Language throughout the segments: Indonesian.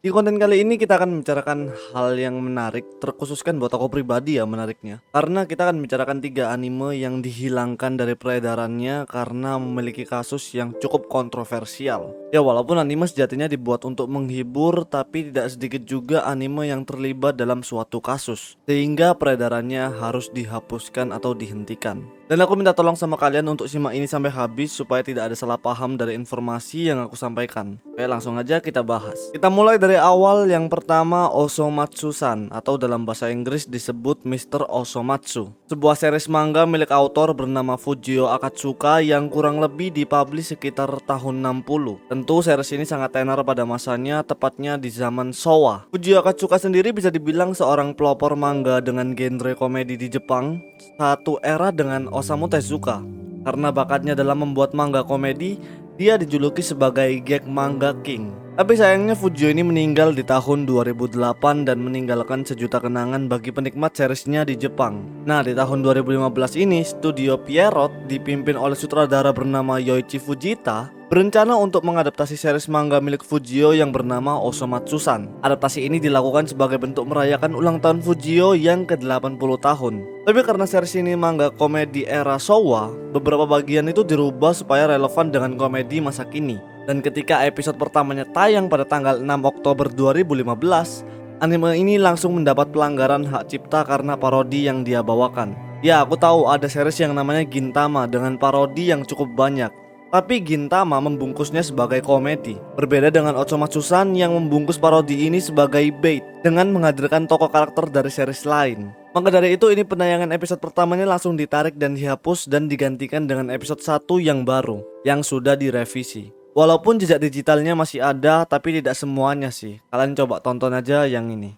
Di konten kali ini kita akan membicarakan hal yang menarik, terkhususkan buat aku pribadi ya menariknya. Karena kita akan membicarakan 3 anime yang dihilangkan dari peredarannya karena memiliki kasus yang cukup kontroversial. Ya walaupun anime sejatinya dibuat untuk menghibur, tapi tidak sedikit juga anime yang terlibat dalam suatu kasus, sehingga peredarannya harus dihapuskan atau dihentikan. Dan aku minta tolong sama kalian untuk simak ini sampai habis supaya tidak ada salah paham dari informasi yang aku sampaikan. Oke, langsung aja kita bahas. Kita mulai dari awal. Yang pertama, Osomatsu-san, atau dalam bahasa Inggris disebut Mr. Osomatsu. Sebuah series manga milik autor bernama Fujio Akatsuka yang kurang lebih dipublish sekitar tahun 60. Tentu series ini sangat tenar pada masanya, tepatnya di zaman Showa. Fujio Akatsuka sendiri bisa dibilang seorang pelopor manga dengan genre komedi di Jepang, satu era dengan Osamu Tezuka. Karena bakatnya dalam membuat manga komedi, dia dijuluki sebagai Gag Manga King. Tapi sayangnya Fujio ini meninggal di tahun 2008 dan meninggalkan sejuta kenangan bagi penikmat seriesnya di Jepang. Nah, di tahun 2015 ini, studio Pierrot dipimpin oleh sutradara bernama Yoichi Fujita berencana untuk mengadaptasi series manga milik Fujio yang bernama Osomatsu-san. Adaptasi ini dilakukan sebagai bentuk merayakan ulang tahun Fujio yang ke-80 tahun. Tapi karena series ini manga komedi era Showa, beberapa bagian itu dirubah supaya relevan dengan komedi masa kini. Dan ketika episode pertamanya tayang pada tanggal 6 Oktober 2015, anime ini langsung mendapat pelanggaran hak cipta karena parodi yang dia bawakan. Ya, aku tahu ada series yang namanya Gintama dengan parodi yang cukup banyak. Tapi Gintama membungkusnya sebagai komedi. Berbeda dengan Osomatsu-san yang membungkus parodi ini sebagai bait dengan menghadirkan tokoh karakter dari series lain. Maka dari itu ini penayangan episode pertamanya langsung ditarik dan dihapus dan digantikan dengan episode 1 yang baru yang sudah direvisi. Walaupun jejak digitalnya masih ada, tapi tidak semuanya sih. Kalian coba tonton aja yang ini.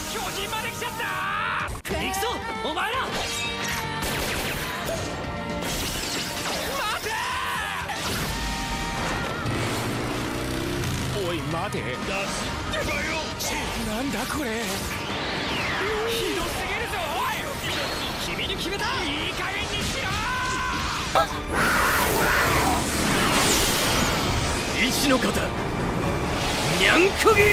巨人まで来ちゃった行くぞお前ら待ておい待て出してばよなんだこれひどすぎるぞおい君に決めたいい加減にしろ石の型にゃんこ切り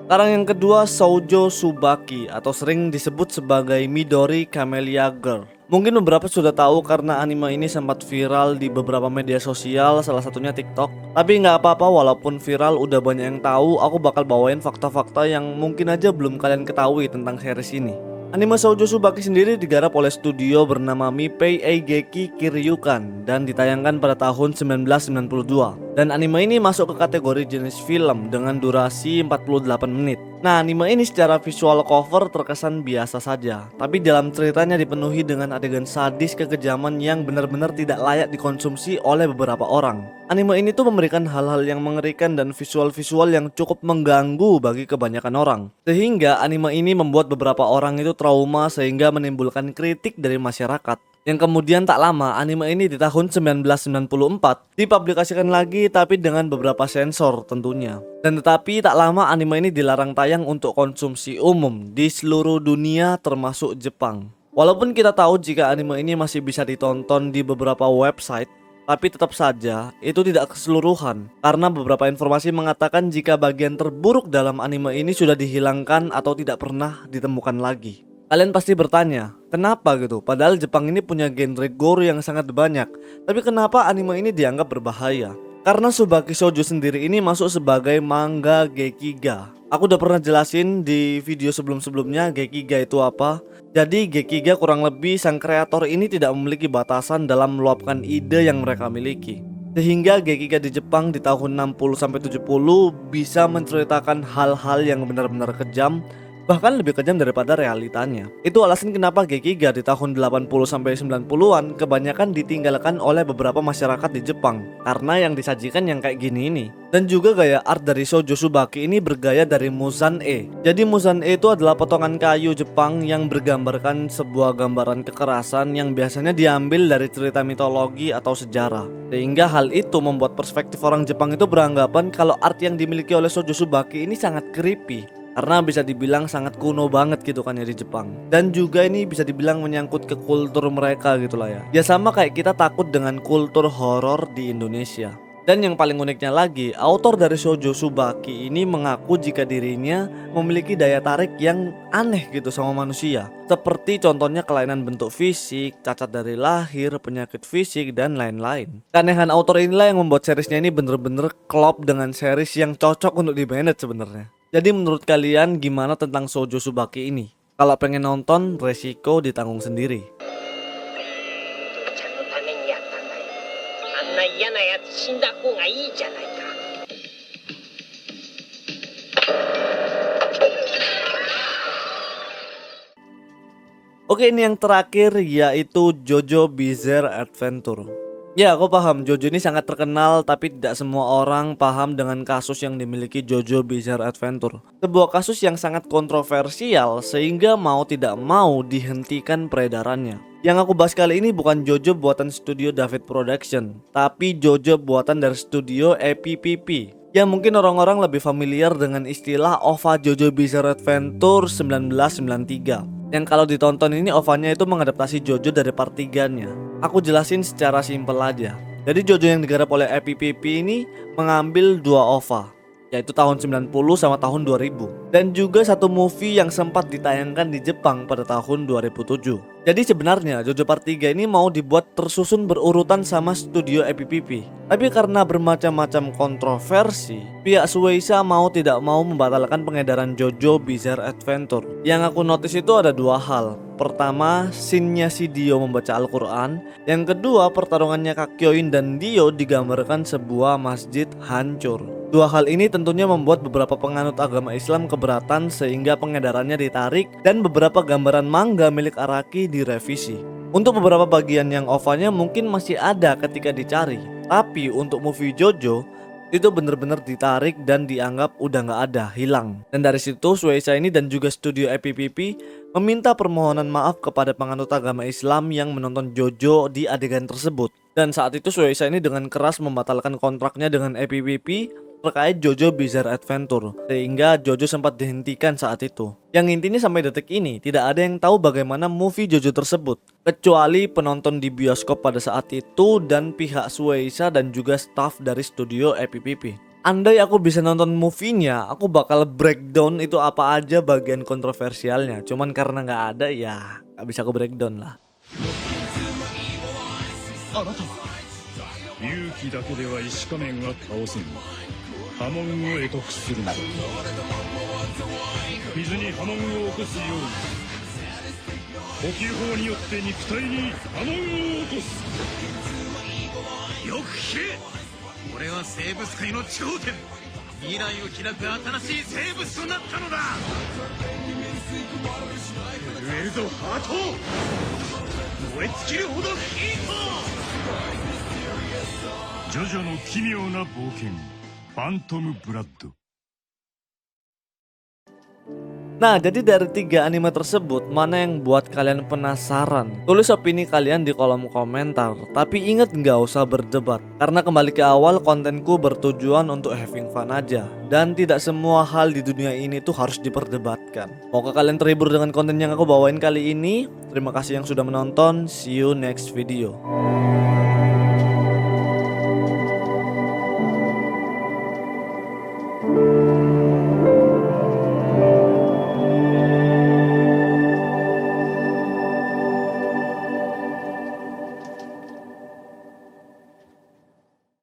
Sekarang yang kedua, Shoujo Tsubaki atau sering disebut sebagai Midori Camellia Girl. Mungkin beberapa sudah tahu karena anime ini sempat viral di beberapa media sosial, salah satunya TikTok. Tapi nggak apa-apa, walaupun viral udah banyak yang tahu, aku bakal bawain fakta-fakta yang mungkin aja belum kalian ketahui tentang series ini. Anime Shoujo Tsubaki sendiri digarap oleh studio bernama Mipei Eigeki Kiryukan dan ditayangkan pada tahun 1992. Dan anime ini masuk ke kategori jenis film dengan durasi 48 menit. Nah, anime ini secara visual cover terkesan biasa saja, tapi dalam ceritanya dipenuhi dengan adegan sadis kekejaman yang benar-benar tidak layak dikonsumsi oleh beberapa orang. Anime ini tuh memberikan hal-hal yang mengerikan dan visual-visual yang cukup mengganggu bagi kebanyakan orang. Sehingga anime ini membuat beberapa orang itu trauma sehingga menimbulkan kritik dari masyarakat. Yang kemudian tak lama anime ini di tahun 1994 dipublikasikan lagi tapi dengan beberapa sensor tentunya. Dan tetapi tak lama anime ini dilarang tayang untuk konsumsi umum di seluruh dunia termasuk Jepang. Walaupun kita tahu jika anime ini masih bisa ditonton di beberapa website, tapi tetap saja itu tidak keseluruhan karena beberapa informasi mengatakan jika bagian terburuk dalam anime ini sudah dihilangkan atau tidak pernah ditemukan lagi. Kalian pasti bertanya, kenapa gitu? Padahal Jepang ini punya genre gore yang sangat banyak. Tapi kenapa anime ini dianggap berbahaya? Karena Tsubaki Shoujo sendiri ini masuk sebagai manga Gekiga. Aku udah pernah jelasin di video sebelum-sebelumnya Gekiga itu apa. Jadi Gekiga kurang lebih sang kreator ini tidak memiliki batasan dalam meluapkan ide yang mereka miliki. Sehingga Gekiga di Jepang di tahun 60-70 bisa menceritakan hal-hal yang benar-benar kejam bahkan lebih kejam daripada realitanya. Itu alasan kenapa Gekiga di tahun 80 sampai 90-an kebanyakan ditinggalkan oleh beberapa masyarakat di Jepang karena yang disajikan yang kayak gini ini. Dan juga gaya art dari Shoujo Subaki ini bergaya dari Muzan-e. Jadi Muzan-e itu adalah potongan kayu Jepang yang bergambarkan sebuah gambaran kekerasan yang biasanya diambil dari cerita mitologi atau sejarah. Sehingga hal itu membuat perspektif orang Jepang itu beranggapan kalau art yang dimiliki oleh Shoujo Subaki ini sangat creepy. Karena bisa dibilang sangat kuno banget gitu kan ya di Jepang. Dan juga ini bisa dibilang menyangkut ke kultur mereka gitu lah ya. Ya sama kayak kita takut dengan kultur horor di Indonesia. Dan yang paling uniknya lagi, autor dari Shoujo Subaki ini mengaku jika dirinya memiliki daya tarik yang aneh gitu sama manusia. Seperti contohnya kelainan bentuk fisik, cacat dari lahir, penyakit fisik, dan lain-lain. Keanehan autor inilah yang membuat seriesnya ini bener-bener klop dengan series yang cocok untuk di-manage sebenarnya. Jadi menurut kalian gimana tentang Shoujo Subaki ini? Kalau pengen nonton, resiko ditanggung sendiri. ちゃんのためにやったんだよ。あんな嫌なやつ死んだ方がいいじゃないか。 Oke, ini yang terakhir yaitu JoJo Bizarre Adventure. Ya, aku paham JoJo ini sangat terkenal, tapi tidak semua orang paham dengan kasus yang dimiliki JoJo Bizarre Adventure. Sebuah kasus yang sangat kontroversial sehingga mau tidak mau dihentikan peredarannya. Yang aku bahas kali ini bukan JoJo buatan studio David Production, tapi JoJo buatan dari studio EPPP. Ya mungkin orang-orang lebih familiar dengan istilah OVA JoJo Bizarre Adventure 1993. Yang kalau ditonton ini OVA-nya itu mengadaptasi JoJo dari part 3-nya. Aku jelasin secara simpel aja. Jadi JoJo yang digarap oleh EPPP ini mengambil dua OVA, yaitu tahun 90 sama tahun 2000. Dan juga satu movie yang sempat ditayangkan di Jepang pada tahun 2007. Jadi sebenarnya JoJo part 3 ini mau dibuat tersusun berurutan sama studio EPPP. Tapi karena bermacam-macam kontroversi, pihak Shueisha mau tidak mau membatalkan pengedaran JoJo Bizarre Adventure. Yang aku notice itu ada dua hal. Pertama, scene-nya si Dio membaca Al-Quran. Yang kedua, pertarungannya Kakyoin dan Dio digambarkan sebuah masjid hancur. Dua hal ini tentunya membuat beberapa penganut agama Islam keberatan sehingga pengedarannya ditarik dan beberapa gambaran manga milik Araki direvisi. Untuk beberapa bagian yang OVA-nya mungkin masih ada ketika dicari, tapi untuk movie JoJo itu bener-bener ditarik dan dianggap udah nggak ada, hilang. Dan dari situ Shueisha ini dan juga studio EPPP meminta permohonan maaf kepada penganut agama Islam yang menonton JoJo di adegan tersebut. Dan saat itu Shueisha ini dengan keras membatalkan kontraknya dengan EPPP terkait JoJo Bizarre Adventure, sehingga JoJo sempat dihentikan saat itu. Yang intinya sampai detik ini tidak ada yang tahu bagaimana movie JoJo tersebut, kecuali penonton di bioskop pada saat itu dan pihak Shueisha dan juga staff dari studio EPPP. Andai aku bisa nonton movie-nya, aku bakal breakdown itu apa aja bagian kontroversialnya. Cuman karena nggak ada ya nggak bisa aku breakdown lah. あなたは勇気だけでは石仮面は倒せん。波紋を会得するのだ。水に波紋を起こすように呼吸法によって肉体に波紋を起こす。よく聞け、俺は生物界の頂点、未来を開く新しい生物となったのだ。震えるぞハート、燃え尽きるほどヒート。ジョジョの奇妙な冒険、ファントムブラッド。 Nah, jadi dari 3 anime tersebut, mana yang buat kalian penasaran? Tulis opini kalian di kolom komentar. Tapi ingat nggak usah berdebat, karena kembali ke awal, kontenku bertujuan untuk having fun aja. Dan tidak semua hal di dunia ini tuh harus diperdebatkan. Semoga kalian terhibur dengan konten yang aku bawain kali ini. Terima kasih yang sudah menonton. See you next video.